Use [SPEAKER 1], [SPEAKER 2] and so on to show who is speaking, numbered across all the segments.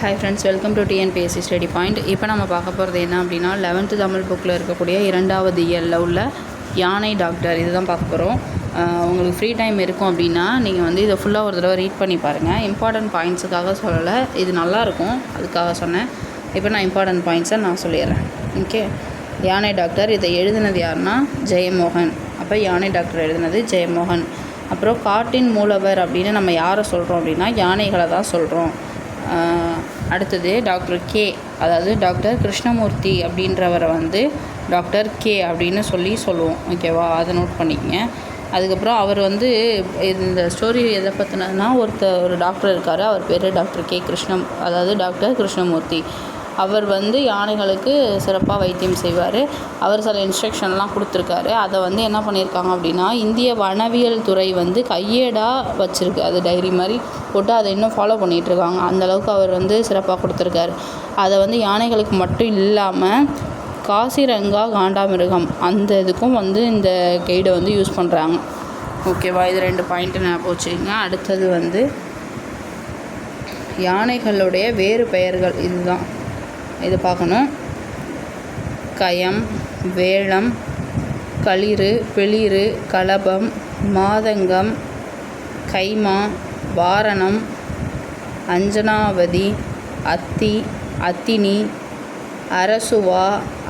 [SPEAKER 1] Hi friends, welcome to TNPSC study point. இப்போ நம்ம பார்க்க போகிறது என்ன அப்படின்னா 11th தமிழ் புக்கில் இருக்கக்கூடிய 2வது இயலில் உள்ள யானை டாக்டர் இது தான் பார்க்க போகிறோம். உங்களுக்கு ஃப்ரீ டைம் இருக்கும் அப்படின்னா நீங்கள் வந்து இதை ஃபுல்லாக ஒரு தடவை ரீட் பண்ணி பாருங்கள். இம்பார்ட்டன்ட் பாயிண்ட்ஸுக்காக சொல்லலை, இது நல்லாயிருக்கும் அதுக்காக சொன்னேன். இப்போ நான் இம்பார்ட்டன்ட் பாயிண்ட்ஸை நான் சொல்லிடுறேன். ஓகே, யானை டாக்டர் இதை எழுதினது யாருன்னா ஜெயமோகன். அப்போ யானை டாக்டர் எழுதினது ஜெயமோகன். அப்புறம் காட்டின் மூலவர் அப்படின்னு நம்ம யாரை சொல்கிறோம் அப்படின்னா யானைகளை தான் சொல்கிறோம். அடுத்தது டாக்டர் கே, அதாவது டாக்டர் கிருஷ்ணமூர்த்தி அப்படின்றவரை வந்து டாக்டர் கே அப்படின்னு சொல்லுவோம். ஓகேவா, அதை நோட் பண்ணிக்கங்க. அதுக்கப்புறம் அவர் வந்து இந்த ஸ்டோரி எதை பற்றினதுன்னா ஒரு டாக்டர் இருக்கார், அவர் பேர் டாக்டர் கே அதாவது டாக்டர் கிருஷ்ணமூர்த்தி. அவர் வந்து யானைகளுக்கு சிறப்பாக வைத்தியம் செய்வார். அவர் சில இன்ஸ்ட்ரக்ஷன்லாம் கொடுத்துருக்காரு. அதை வந்து என்ன பண்ணியிருக்காங்க அப்படின்னா இந்திய வனவியல் துறை வந்து கையேடாக வச்சுருக்கு. அது டைரி மாதிரி போட்டு அதை இன்னும் ஃபாலோ பண்ணிகிட்ருக்காங்க. அந்தளவுக்கு அவர் வந்து சிறப்பாக கொடுத்துருக்காரு. அதை வந்து யானைகளுக்கு மட்டும் இல்லாமல் காசிரங்கா காண்டாமிருகம் அந்த இதுக்கும் வந்து இந்த கைடை வந்து யூஸ் பண்ணுறாங்க. ஓகேவா, இது 2 பாயிண்ட்டு ஞாபகம் வச்சுக்கோங்க. அடுத்தது வந்து யானைகளுடைய வேறு பெயர்கள் இதுதான், இது பார்க்கணும். கயம், வேளம், களிறு, பிளிறு, கலபம், மாதங்கம், கைமா, வாரணம், அஞ்சனாவதி, அத்தி, அத்தினி, அரசுவா,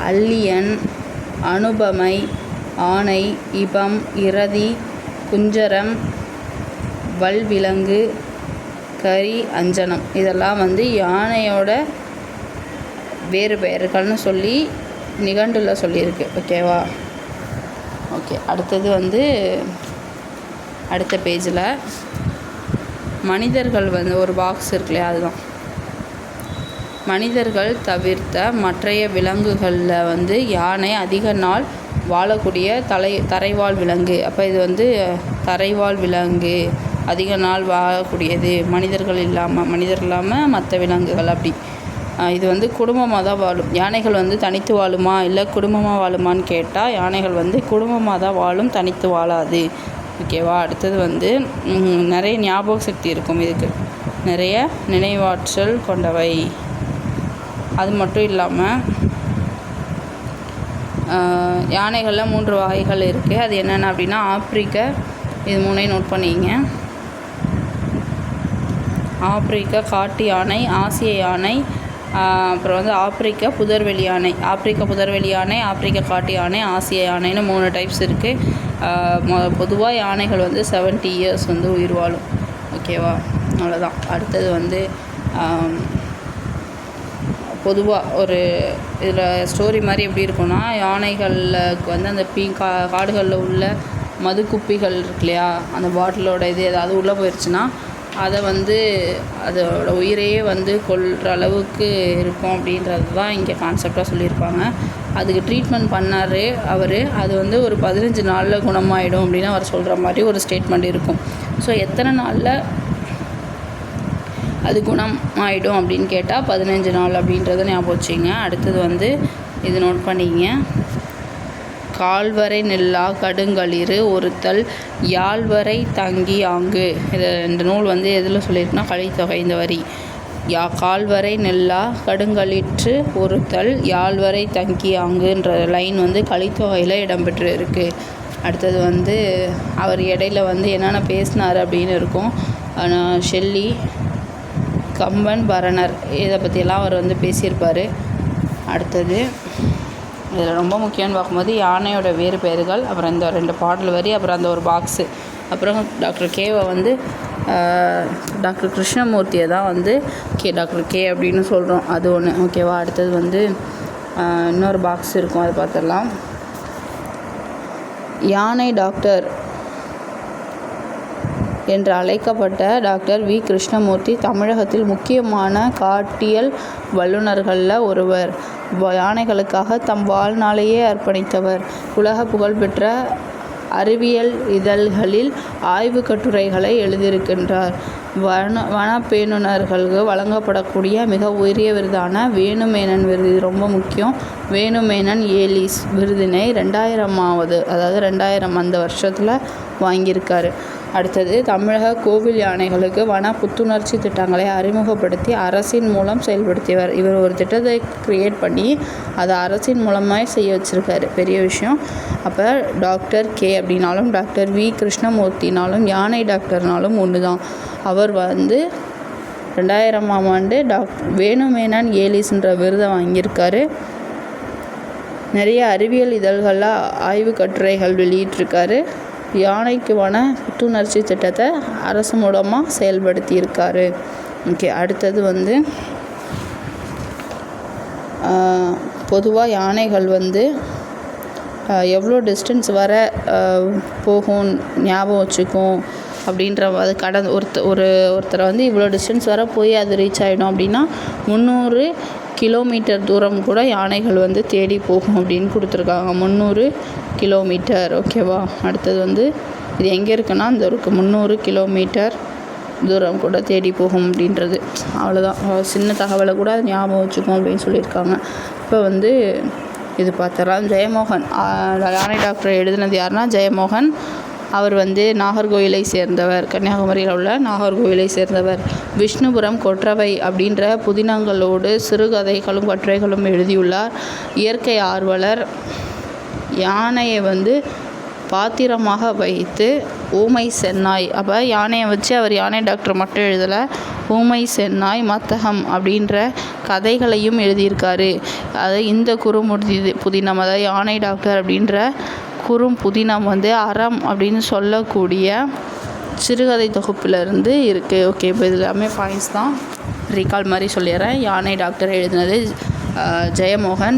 [SPEAKER 1] அல்லியன், அனுபமை, ஆனை, இபம், இரதி, குஞ்சரம், வல்விலங்கு, கரி, அஞ்சனம் இதெல்லாம் வந்து யானையோட வேறு பெயர்கள்னு சொல்லி நிகண்டில் சொல்லியிருக்கு. ஓகேவா, ஓகே. அடுத்தது வந்து அடுத்த பேஜில் மனிதர்கள் வந்து ஒரு பாக்ஸ் இருக்குல்லையா, அதுதான் மனிதர்கள் தவிர்த்த மற்றைய விலங்குகளில் வந்து யானை அதிக நாள் வாழக்கூடிய தரைவாழ் விலங்கு. அப்போ இது வந்து தரைவாழ் விலங்கு, அதிக நாள் வாழக்கூடியது, மனிதர்கள் இல்லாமல் மற்ற விலங்குகள் அப்படி. இது வந்து குடும்பமாக தான் வாழும். யானைகள் வந்து தனித்து வாழுமா இல்லை குடும்பமாக வாழுமான்னு கேட்டால் யானைகள் வந்து குடும்பமாக தான் வாழும், தனித்து வாழாது. ஓகேவா. அடுத்தது வந்து நிறைய ஞாபக சக்தி இருக்கும், இதுக்கு நிறைய நினைவாற்றல் கொண்டவை. அது மட்டும் இல்லாமல் யானைகளில் 3 வகைகள் இருக்குது. அது என்னென்ன அப்படின்னா ஆப்பிரிக்க, இது 3ஐயும் நோட் பண்ணிங்க. ஆப்பிரிக்க காட்டு யானை, ஆசிய யானை, அப்புறம் வந்து ஆப்பிரிக்க புதர்வெளி யானை. ஆப்பிரிக்க காட்டு யானை, ஆசிய யானைன்னு 3 டைப்ஸ் இருக்குது. பொதுவாக யானைகள் வந்து 70 years வந்து உயிர் வாழும். ஓகேவா, அவ்வளோதான். அடுத்தது வந்து பொதுவாக ஒரு இதில் ஸ்டோரி மாதிரி எப்படி இருக்குன்னா, யானைகளுக்கு வந்து அந்த காடுகளில் உள்ள மது குப்பிகள் இருக்கு இல்லையா, அந்த பாட்டிலோட இது ஏதாவது உள்ளே போயிடுச்சுன்னா அதை வந்து அதோட உயிரையே வந்து கொல்கிற அளவுக்கு இருக்கும் அப்படின்றது தான் இங்கே கான்செப்டாக சொல்லியிருப்பாங்க. அதுக்கு ட்ரீட்மெண்ட் பண்ணார் அவர். அது வந்து ஒரு 15 நாளில் குணமாயிடும் அப்படின்னு அவர் சொல்கிற மாதிரி ஒரு ஸ்டேட்மெண்ட் இருக்கும். ஸோ எத்தனை நாளில் அது குணம் ஆகிடும் அப்படின்னு கேட்டால் 15 நாள் அப்படின்றத ஞாபகம் வச்சுங்க. அடுத்தது வந்து இது நோட் பண்ணிங்க. கால்வரை நெல்லா கடுங்களிறு ஒருத்தல் யாழ்வரை தங்கி ஆங்கு. இது இந்த நூல் வந்து எதில் சொல்லியிருக்குன்னா கலித்தொகை. இந்த வரி கால்வரை நெல்லா கடுங்களிற்று ஒருத்தல் யாழ்வரை தங்கி ஆங்குன்ற லைன் வந்து கலித்தொகையில் இடம்பெற்று இருக்குது. அடுத்தது வந்து அவர் இடையில வந்து என்னென்ன பேசினார் அப்படின்னு இருக்கும். ஷெல்லி, கம்பன், பரணர் இதை பற்றியெல்லாம் அவர் வந்து பேசியிருப்பார். அடுத்தது இதில் ரொம்ப முக்கியம்னு பார்க்கும்போது யானையோட வேறு பெயர்கள், அப்புறம் இந்த 2 பாடல் வரி, அப்புறம் அந்த ஒரு பாக்ஸு, அப்புறம் டாக்டர் கேவை வந்து டாக்டர் கிருஷ்ணமூர்த்தியை தான் வந்து டாக்டர் கே அப்படின்னு சொல்கிறோம், அது ஒன்று. ஓகேவா. அடுத்தது வந்து இன்னொரு பாக்ஸ் இருக்கும், அதை பார்த்துடலாம். யானை டாக்டர் என்று அழைக்கப்பட்ட டாக்டர் வி. கிருஷ்ணமூர்த்தி தமிழகத்தில் முக்கியமான காட்டியல் வல்லுநர்களில் ஒருவர். யானைகளுக்காக தம் வாழ்நாளையே அர்ப்பணித்தவர். உலக புகழ்பெற்ற அறிவியல் இதழ்களில் ஆய்வு கட்டுரைகளை எழுதியிருக்கின்றார். வனப்பேணுனர்களுக்கு வழங்கப்படக்கூடிய மிக உயரிய விருதான வேணுமேனன் விருது, இது ரொம்ப முக்கியம். வேணுமேனன் ஏலிஸ் விருதினை 2000 அந்த வருஷத்தில் வாங்கியிருக்காரு. அடுத்தது தமிழக கோவில் யானைகளுக்கு வன புத்துணர்ச்சி திட்டங்களை அறிமுகப்படுத்தி அரசின் மூலம் செயல்படுத்தியவர். இவர் ஒரு திட்டத்தை கிரியேட் பண்ணி அதை அரசின் மூலமாக செய்ய வச்சுருக்காரு, பெரிய விஷயம். அப்போ டாக்டர் கே அப்படின்னாலும் டாக்டர் வி கிருஷ்ணமூர்த்தினாலும் யானை டாக்டர்னாலும் ஒன்று தான். அவர் 2000ஆம் ஆண்டு வேணுமேனன் ஏலிஸ்ன்ற விருதை வாங்கியிருக்காரு. நிறைய அறிவியல் இதழ்களில் ஆய்வு கட்டுரைகள் வெளியிட்டிருக்காரு. யானைக்கு வன புத்துணர்ச்சி திட்டத்தை அரசு மூலமாக செயல்படுத்தியிருக்காரு. ஓகே, அடுத்தது பொதுவாக யானைகள் எவ்வளோ டிஸ்டன்ஸ் வர போகும் ஞாபகம் வச்சுக்கும் அப்படின்ற அது கடந்து ஒருத்தரை இவ்வளோ டிஸ்டன்ஸ் வர போய் அது ரீச் ஆகிடும் அப்படின்னா 300 கிலோமீட்டர் தூரம் கூட யானைகள் தேடி போகும் அப்படின்னு கொடுத்துருக்காங்க. 300 கிலோமீட்டர். ஓகேவா? அடுத்தது இது எங்கே இருக்குன்னா இந்த இருக்கு 300 கிலோமீட்டர் தூரம் கூட தேடி போகும் அப்படின்றது. அவ்வளோதான், சின்ன தகவலை கூட ஞாபகம் வச்சுக்கும் அப்படின்னு சொல்லியிருக்காங்க. இப்போ இது பார்த்துடலாம். ஜெயமோகன் யானை டாக்டர் எழுதினது யாருன்னா ஜெயமோகன். அவர் நாகர்கோயிலை சேர்ந்தவர், கன்னியாகுமரியில் உள்ள நாகர்கோயிலை சேர்ந்தவர். விஷ்ணுபுரம் கொற்றவை அப்படின்ற புதினங்களோடு சிறுகதைகளும் கட்டுரைகளும் எழுதியுள்ளார். இயற்கை ஆர்வலர். யானையை பாத்திரமாக வைத்து ஊமை சென்னாய், அப்போ யானையை வச்சு அவர் யானை டாக்டர் மட்டும் எழுதலை, ஊமை சென்னாய் மத்தகம் அப்படின்ற கதைகளையும் எழுதியிருக்காரு. அது இந்த புதினம், அதாவது யானை டாக்டர் அப்படின்ற புதினம் அறம் அப்படின்னு சொல்லக்கூடிய சிறுகதை தொகுப்பிலிருந்து இருக்குது. ஓகே, இப்போ இது எல்லாமே பாயிண்ட்ஸ் தான், ரீகால் மாதிரி சொல்லிடுறேன். யானை டாக்டர் எழுதினது ஜெயமோகன்.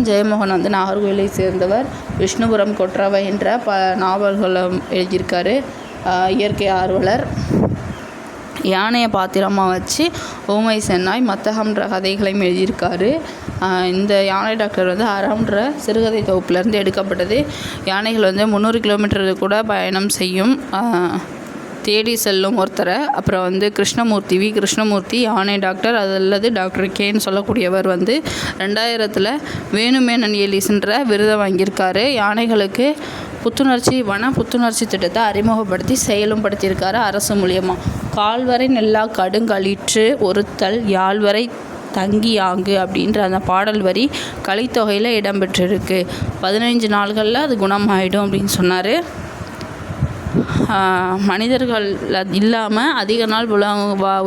[SPEAKER 1] நாகர்கோயிலை சேர்ந்தவர். விஷ்ணுபுரம் கொற்றவை என்ற நாவல்களும் எழுதியிருக்காரு. இயற்கை ஆர்வலர். யானையை பாத்திரமாக வச்சு ஊமை சென்னாய் மத்தகம்ன்ற கதைகளையும் எழுதியிருக்காரு. இந்த யானை டாக்டர் அறம்ன்ற சிறுகதை தொகுப்புலேருந்து எடுக்கப்பட்டது. யானைகள் 300 கிலோமீட்டர் கூட பயணம் செய்யும், தேடி செல்லும் ஒருத்தரை. அப்புறம் கிருஷ்ணமூர்த்தி யானை டாக்டர், அல்லது டாக்டர் கேன்னு சொல்லக்கூடியவர் 2000 வேணுமேனன் ஏலிஸ்ன்ற விருதை வாங்கியிருக்காரு. யானைகளுக்கு வன புத்துணர்ச்சி திட்டத்தை அறிமுகப்படுத்தி செயலும் படுத்தியிருக்காரு அரசு மூலியமாக. கால்வரை நெல்லா கடுங்களிற்று ஒருத்தல் யாழ்வரை தங்கியாங்கு அப்படின்ற அந்த பாடல் வரி கலித்தொகையில் இடம்பெற்றிருக்கு. 15 நாள்களில் அது குணமாயிடும் அப்படின்னு சொன்னார். மனிதர்கள் இல்லாமல் அதிக நாள்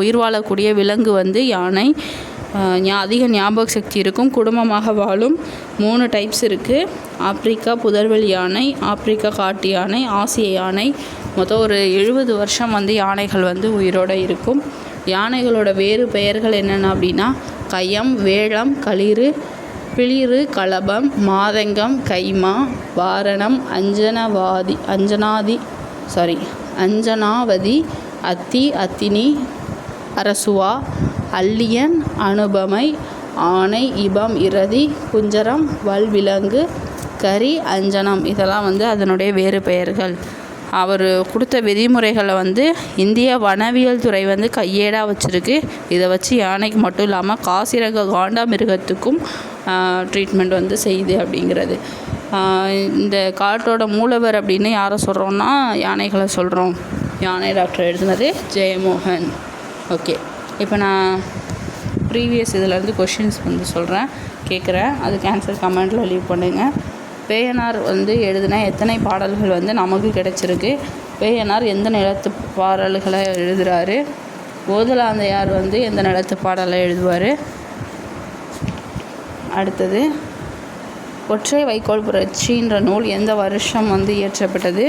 [SPEAKER 1] உயிர் வாழக்கூடிய விலங்கு யானை. அதிக ஞாபக சக்தி இருக்கும், குடும்பமாக வாழும். 3 டைப்ஸ் இருக்குது. ஆப்பிரிக்கா புதர்வெளி யானை, ஆப்பிரிக்கா காட்டு யானை, ஆசிய யானை. மொத்தம் ஒரு 70 வருஷம் யானைகள் உயிரோடு இருக்கும். யானைகளோட வேறு பெயர்கள் என்னென்ன அப்படின்னா கயம், வேழம், களிறு, பிளிறு, களபம், மாதங்கம், கைமா, வாரணம், அஞ்சனாவதி, அத்தி, அத்தினி, அரசுவா, அல்லியன், அனுபமை, ஆனை, இபம், இரதி, குஞ்சரம், வல்விலங்கு, கரி, அஞ்சனம். இதெல்லாம் அதனுடைய வேறு பெயர்கள். அவர் கொடுத்த விதிமுறைகளை இந்திய வனவியல் துறை கையேடாக வச்சுருக்கு. இதை வச்சு யானைக்கு மட்டும் இல்லாமல் காசிரக காண்டாமிருகத்துக்கும் ட்ரீட்மெண்ட் செய்யுது அப்படிங்கிறது. இந்த காட்டோட மூலவர் அப்படின்னு யாரை சொல்கிறோன்னா யானைகளை சொல்கிறோம். யானை டாக்டர் எழுதுனது ஜெயமோகன். ஓகே, இப்போ நான் ப்ரீவியஸ் இதிலேருந்து கொஷின்ஸ் சொல்கிறேன், கேட்குறேன். அதுக்கு ஆன்சர் கமெண்ட்டில் லீவ் பண்ணுங்கள். பேயனார் எழுதின எத்தனை பாடல்கள் நமக்கு கிடைச்சிருக்கு? பேயனார் எந்த நிலத்து பாடல்களை எழுதுகிறாரு? ஓதலாந்தையார் எந்த நிலத்து பாடலை எழுதுவார்? அடுத்தது ஒற்றை வைக்கோல் புரட்சின்ற நூல் எந்த வருஷம் இயற்றப்பட்டது?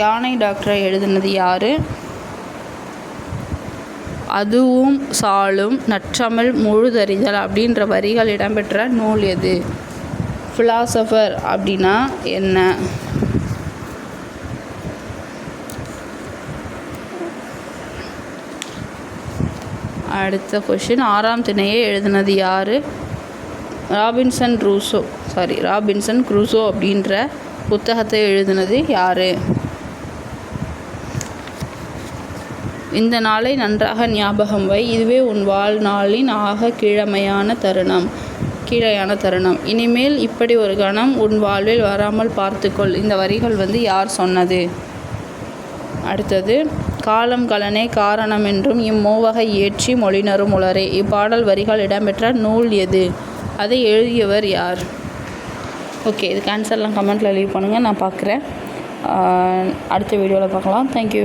[SPEAKER 1] யானை டாக்டரை எழுதினது யார்? அதுவும் சாலும் நற்றமிழ் முழுதறிதல் அப்படின்ற வரிகள் இடம்பெற்ற நூல் எது? ஃபிலாசபர் அப்படின்னா என்ன? அடுத்த கொஷின், 6ஆம் திணையை எழுதினது யார்? ராபின்சன் குரூசோ அப்படின்ற புத்தகத்தை எழுதினது யார்? இந்த நாளை நன்றாக ஞாபகம் வை, இதுவே உன் வாழ்நாளின் ஆக கிழமையான தருணம். கீழையான தருணம். இனிமேல் இப்படி ஒரு கணம் உன் வாழ்வில் வராமல் பார்த்துக்கொள். இந்த வரிகள் யார் சொன்னது? அடுத்தது, காலம் கலனே காரணமென்றும் இம்மூவகை ஏற்றி மொழினரும் உளரே. இப்பாடல் வரிகள் இடம்பெற்ற நூல் எது? அதை எழுதியவர் யார்? ஓகே, இதுக்கு ஆன்சர்லாம் கமெண்ட்டில் லீவ் பண்ணுங்கள், நான் பார்க்குறேன். அடுத்த வீடியோவில் பார்க்கலாம். தேங்க்யூ.